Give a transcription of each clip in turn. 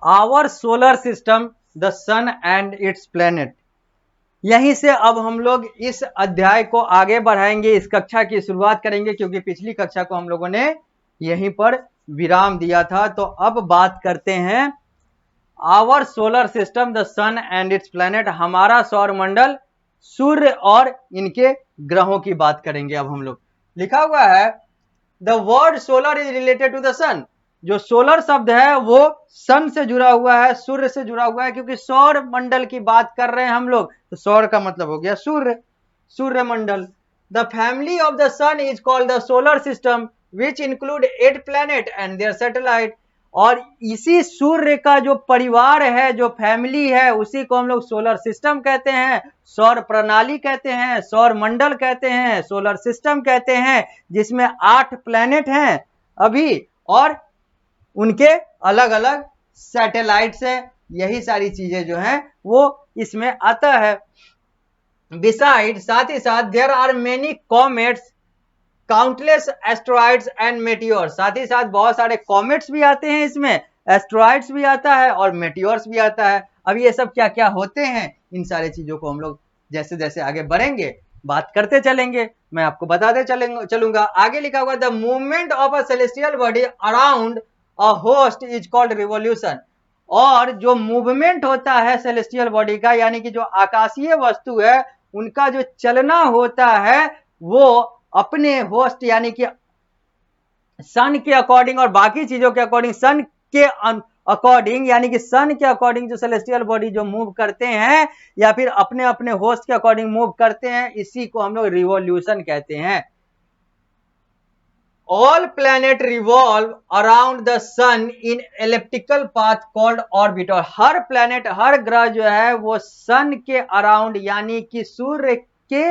Our solar system, the sun and its planet. यहीं से अब हम लोग इस अध्याय को आगे बढ़ाएंगे, इस कक्षा की शुरुआत करेंगे, क्योंकि पिछली कक्षा को हम लोगों ने यहीं पर विराम दिया था। तो अब बात करते हैं our solar system, the sun and its planet. हमारा सौर मंडल, सूर्य और इनके ग्रहों की बात करेंगे। अब हम लोग, लिखा हुआ है the word solar is related to the sun. जो सोलर शब्द है वो सन से जुड़ा हुआ है, सूर्य से जुड़ा हुआ है, क्योंकि सौर मंडल की बात कर रहे हैं हम लोग, तो सौर का मतलब हो गया सूर्य, सूर्य मंडल। The family of the sun is called the solar system which include 8 planet and their satellite. और इसी सूर्य का जो परिवार है, जो फैमिली है, उसी को हम लोग सोलर सिस्टम कहते हैं, सौर प्रणाली कहते हैं, सौर मंडल कहते हैं, सोलर सिस्टम कहते हैं, जिसमें 8 प्लैनेट हैं अभी, और उनके अलग अलग सैटेलाइट्स है। यही सारी चीजें जो हैं वो इसमें आता है। बिसाइड, साथ ही साथ, there are many comets, countless asteroids and meteors. साथ ही साथ बहुत सारे कॉमेट्स भी आते हैं इसमें, एस्ट्रॉइड्स भी आता है और मेटियोर्स भी आता है। अब ये सब क्या क्या होते हैं, इन सारी चीजों को हम लोग जैसे जैसे आगे बढ़ेंगे बात करते चलेंगे, मैं आपको बताते चलूंगा। आगे लिखा हुआ the movement of a celestial body around a host is called revolution. और जो मूवमेंट होता है सेलेस्टियल बॉडी का, यानी कि जो आकाशीय वस्तु है उनका जो चलना होता है, वो अपने होस्ट यानी कि सन के अकॉर्डिंग और बाकी चीजों के अकॉर्डिंग, सन के अकॉर्डिंग, यानी कि सन के अकॉर्डिंग जो सेलेस्टियल बॉडी जो मूव करते हैं या फिर अपने अपने होस्ट के अकॉर्डिंग मूव करते हैं, इसी को हम लोग रिवॉल्यूशन कहते हैं। All planet revolve around the sun in elliptical path called orbit। और हर प्लेनेट, हर ग्रह जो है वो सन के अराउंड यानी कि सूर्य के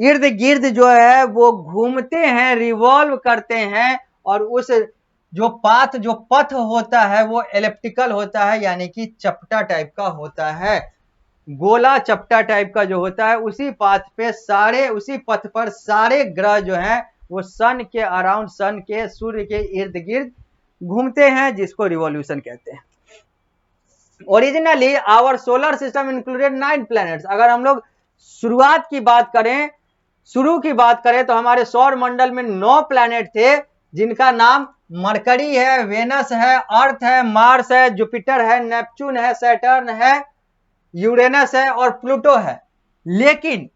इर्द गिर्द जो है वो घूमते हैं, रिवॉल्व करते हैं। और उस जो पाथ, जो पथ होता है वो एलिप्टिकल होता है, यानी कि चपटा टाइप का होता है, गोला चपटा टाइप का जो होता है। उसी पाथ पे सारे, उसी पथ पर सारे ग्रह जो हैं वो सन के अराउंड, सन के, सूर्य के इर्द गिर्द घूमते हैं, जिसको रिवॉल्यूशन कहते हैं। Originally our solar system included 9 planets. अगर हम लोग शुरुआत की बात करें, शुरू की बात करें, तो हमारे सौर मंडल में 9 प्लैनेट थे, जिनका नाम मरकरी है, वेनस है, अर्थ है, मार्स है, जुपिटर है, नेपच्यून है, सैटर्न है, यूरेनस है और प्लूटो है। लेकिन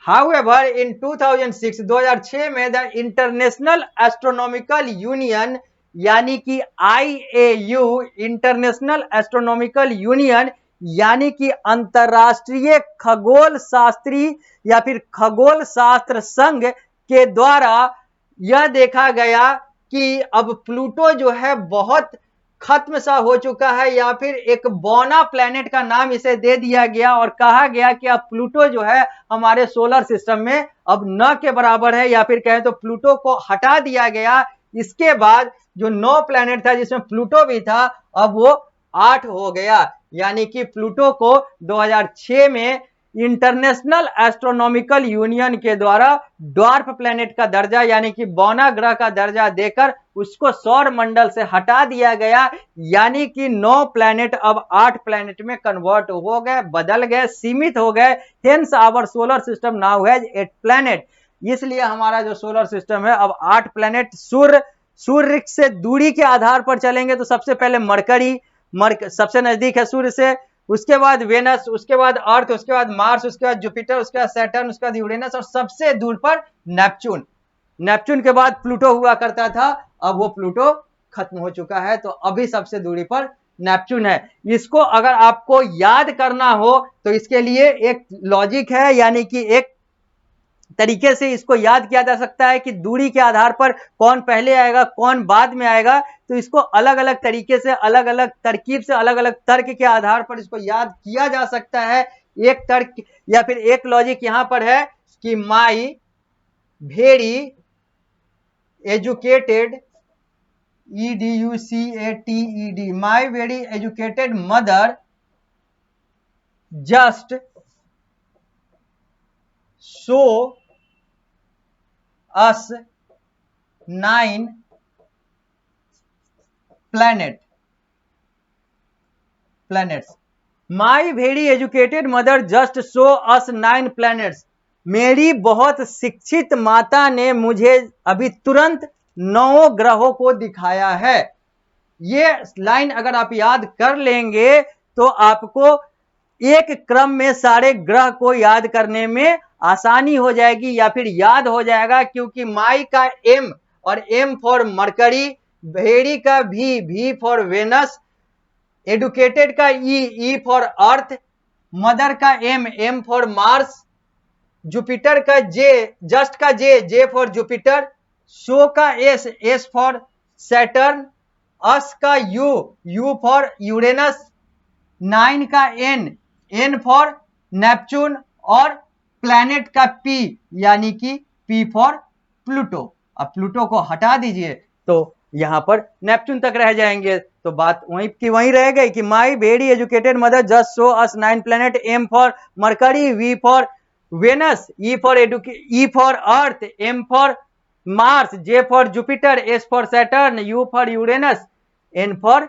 हाउएवर इन 2006 में द इंटरनेशनल एस्ट्रोनॉमिकल यूनियन, यानी कि IAU, इंटरनेशनल एस्ट्रोनॉमिकल यूनियन, यानी कि अंतरराष्ट्रीय खगोल शास्त्री या फिर खगोल शास्त्र संघ के द्वारा यह देखा गया कि अब प्लूटो जो है बहुत खत्म सा हो चुका है, या फिर एक बौना प्लेनेट का नाम इसे दे दिया गया और कहा गया कि अब प्लूटो जो है हमारे सोलर सिस्टम में अब न के बराबर है, या फिर कहें तो प्लूटो को हटा दिया गया। इसके बाद जो 9 प्लेनेट था जिसमें प्लूटो भी था, अब वो 8 हो गया, यानी कि प्लूटो को 2006 में इंटरनेशनल एस्ट्रोनॉमिकल यूनियन के द्वारा ड्वार्फ प्लेनेट का दर्जा यानी कि बौना ग्रह का दर्जा देकर उसको सौर मंडल से हटा दिया गया, यानी कि 9 प्लेनेट अब 8 प्लेनेट में कन्वर्ट हो गए, बदल गए, सीमित हो गए। Hence our solar system now has 8 planet. इसलिए हमारा जो सोलर सिस्टम है अब 8 प्लेनेट। सूर्य से दूरी के आधार पर चलेंगे तो सबसे पहले मरकरी, सबसे नजदीक है सूर्य से, उसके बाद वेनस, उसके बाद अर्थ, उसके बाद मार्स, उसके बाद जुपिटर, उसके बाद सैटर्न, उसके बाद यूरेनस और सबसे दूर पर नेपच्यून। नेपच्यून के बाद प्लूटो हुआ करता था, अब वो प्लूटो खत्म हो चुका है, तो अभी सबसे दूरी पर नेपच्यून है। इसको अगर आपको याद करना हो तो इसके लिए एक लॉजिक है, यानी कि एक तरीके से इसको याद किया जा सकता है कि दूरी के आधार पर कौन पहले आएगा कौन बाद में आएगा। तो इसको अलग अलग तरीके से, अलग अलग तरकीब से, अलग अलग तर्क के आधार पर इसको याद किया जा सकता है। एक तर्क या फिर एक लॉजिक यहां पर है कि my very educated, EDUCATED, my very educated mother just show us 9 planet। planets. My very educated mother just show us 9 planets. मेरी बहुत शिक्षित माता ने मुझे अभी तुरंत 9 ग्रहों को दिखाया है। ये लाइन अगर आप याद कर लेंगे तो आपको एक क्रम में सारे ग्रह को याद करने में आसानी हो जाएगी या फिर याद हो जाएगा, क्योंकि माई का एम और एम फॉर मरकरी, भेड़ी का भी फॉर वेनस, एडुकेटेड का ई फॉर अर्थ, मदर का एम फॉर मार्स, जुपिटर का जस्ट का जे फॉर जुपिटर, शो का एस फॉर सैटर्न, अस का यू फॉर यूरेनस, 9 का एन फॉर नेपच्यून और प्लैनेट का पी यानी कि पी फॉर प्लूटो। अब प्लूटो को हटा दीजिए तो यहां पर नेपच्यून तक रह जाएंगे, तो बात वहीं की वहीं रह गई कि my very educated mother just show us 9 planet, M for Mercury, V for Venus, E for Earth, M for Mars, J for Jupiter, S for Saturn, U for Uranus, N for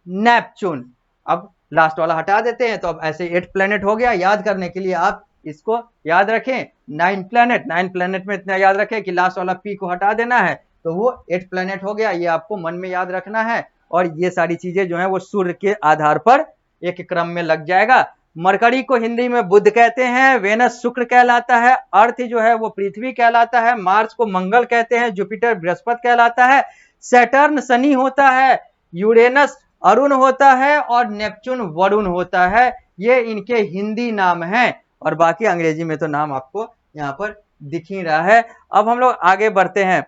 Neptune. अब last वाला हटा देते हैं, तो अब ऐसे 8 planet हो गया। याद करने के लिए आप इसको याद रखें 9 प्लैनेट में इतना याद रखें कि लास्ट वाला पी को हटा देना है, तो वो 8 प्लैनेट हो गया। ये आपको मन में याद रखना है और ये सारी चीजें जो है वो सूर्य के आधार पर एक क्रम में लग जाएगा। मरकरी को हिंदी में बुध कहते हैं, वेनस शुक्र कहलाता है, अर्थ जो है वो पृथ्वी कहलाता है, मार्स को मंगल कहते हैं, जुपिटर बृहस्पति कहलाता है, सैटर्न शनि होता है, यूरेनस अरुण होता है और नेपच्यून वरुण होता है। ये इनके हिंदी नाम हैं और बाकी अंग्रेजी में तो नाम आपको यहाँ पर दिख ही रहा है। अब हम लोग आगे बढ़ते हैं,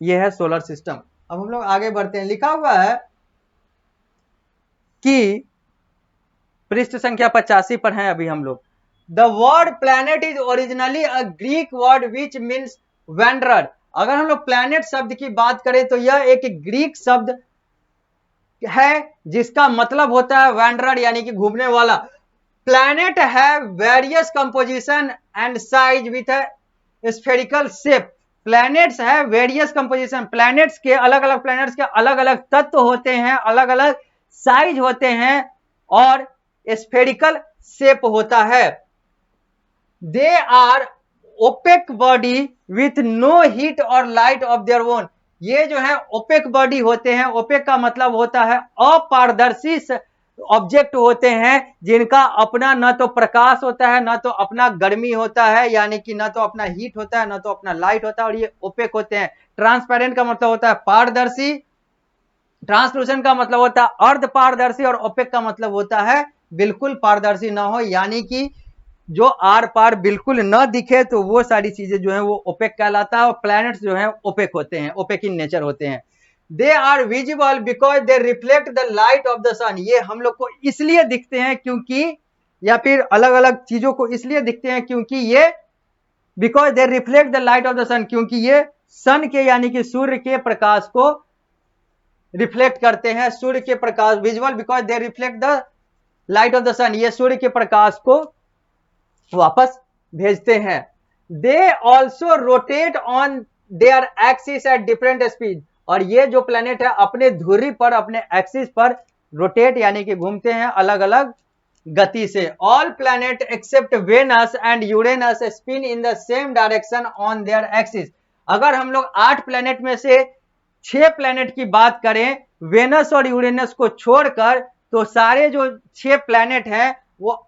ये है सोलर सिस्टम। अब हम लोग आगे बढ़ते हैं, लिखा हुआ है कि पृष्ठ संख्या 85 पर हैं अभी हम लोग। The word planet is originally a Greek word which means wanderer. अगर हम लोग प्लैनेट शब्द की बात करें तो यह एक ग्रीक शब्द है जिसका मतलब होता है वेंडरर यानी कि घूमने वाला। प्लैनेट है various composition and size with spherical shape. Planets है वेरियस कंपोजिशन, प्लैनेट्स के अलग अलग प्लैनेट्स के अलग अलग तत्व होते हैं, अलग अलग साइज होते हैं और स्फेरिकल शेप होता है। They are opaque body with no heat और लाइट ऑफ देयर ओन। ये जो है ओपेक बॉडी होते हैं, ओपेक का मतलब होता है अपारदर्शी ऑब्जेक्ट होते हैं जिनका अपना न तो प्रकाश होता है न तो अपना गर्मी होता है, यानी कि न तो अपना हीट होता है न तो अपना लाइट होता है, और ये ओपेक होते हैं। ट्रांसपेरेंट का मतलब होता है पारदर्शी, ट्रांसलूसेंट का मतलब होता है अर्ध पारदर्शी और ओपेक का मतलब होता है बिल्कुल पारदर्शी ना हो, यानी कि जो आर पार बिल्कुल न दिखे, तो वो सारी चीजें जो है वो ओपेक कहलाता है। और प्लैनेट्स जो है ओपेक होते हैं, ओपेक इन नेचर होते हैं। They are visible because they reflect the light of the sun. ये हम लोग को इसलिए दिखते हैं क्योंकि, या फिर अलग अलग चीजों को इसलिए दिखते हैं क्योंकि ये because they reflect the light of the sun, क्योंकि ये सन के यानी कि सूर्य के प्रकाश को रिफ्लेक्ट करते हैं। सूर्य के प्रकाश, visual because they reflect the light of the sun, ये सूर्य के प्रकाश को वापस भेजते हैं। They also rotate on their axis at different speed. और ये जो प्लेनेट है अपने धुरी पर, अपने एक्सिस पर रोटेट यानी कि घूमते हैं अलग अलग गति से। All planet except Venus and Uranus spin in the same direction on their axis. अगर हम लोग 8 प्लेनेट में से 6 प्लेनेट की बात करें वेनस और यूरेनस को छोड़कर, तो सारे जो 6 प्लेनेट हैं वो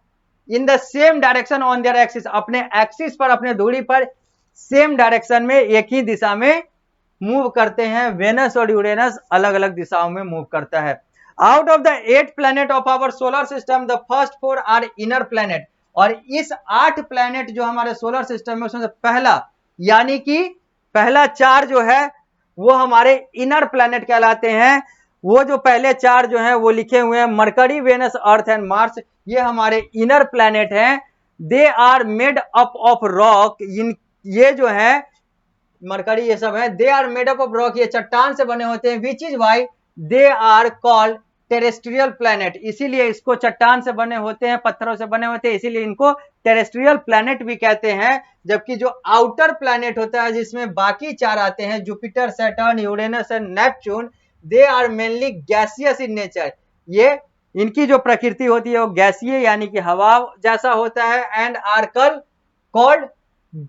इन the same direction on their axis, अपने एक्सिस पर, अपने धुरी पर सेम डायरेक्शन में एक ही दिशा में मूव करते हैं। वेनस और यूरेनस अलग अलग दिशाओं में मूव करता है। Out of the 8 planet of our solar system the first 4 are inner planet. और इस 8 प्लैनेट जो हमारे सोलर सिस्टम में उसमें पहला यानी कि पहला 4 जो है वो हमारे इनर प्लैनेट कहलाते हैं। वो जो पहले 4 जो है वो लिखे हुए हैं Mercury, Venus, Earth and Mars, ये हमारे इनर प्लैनेट हैं। They are made up of rock. ये जो है मरकरी ये सब है, they are made up of rock, ये चट्टान से बने होते हैं। Which is why they are called terrestrial planet. इसीलिए इसको चट्टान से बने होते हैं, पत्थरों से बने होते हैं, इसीलिए इनको टेरेस्ट्रियल प्लैनेट भी कहते हैं। जबकि जो आउटर प्लैनेट होता है जिसमें बाकी 4 आते हैं, Jupiter, Saturn, Uranus and Neptune, they are mainly gaseous in nature. ये इनकी जो प्रकृति होती है वो गैसीय यानी कि हवा जैसा होता है, and are called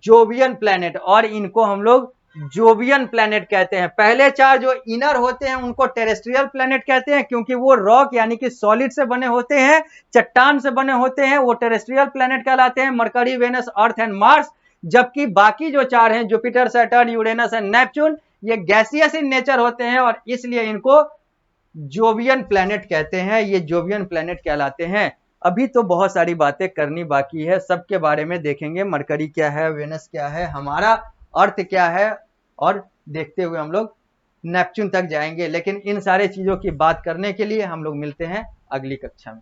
Jovian planet, और इनको हम लोग जोवियन प्लैनेट कहते हैं। पहले चार जो इनर होते हैं उनको टेरेस्ट्रियल प्लैनेट कहते हैं, क्योंकि वो रॉक यानी कि सॉलिड से बने होते हैं, चट्टान से बने होते हैं, वो टेरेस्ट्रियल प्लैनेट कहलाते हैं, Mercury, Venus, Earth and Mars. जबकि बाकी जो चार हैं, Jupiter, Saturn, Uranus and Neptune, ये गैसियस इन नेचर होते हैं और इसलिए इनको जोवियन प्लैनेट कहते हैं, ये जोवियन प्लैनेट कहलाते हैं। अभी तो बहुत सारी बातें करनी बाकी है, सबके बारे में देखेंगे, मरकरी क्या है, वेनस क्या है, हमारा अर्थ क्या है, और देखते हुए हम लोग नेपच्यून तक जाएंगे। लेकिन इन सारे चीजों की बात करने के लिए हम लोग मिलते हैं अगली कक्षा में।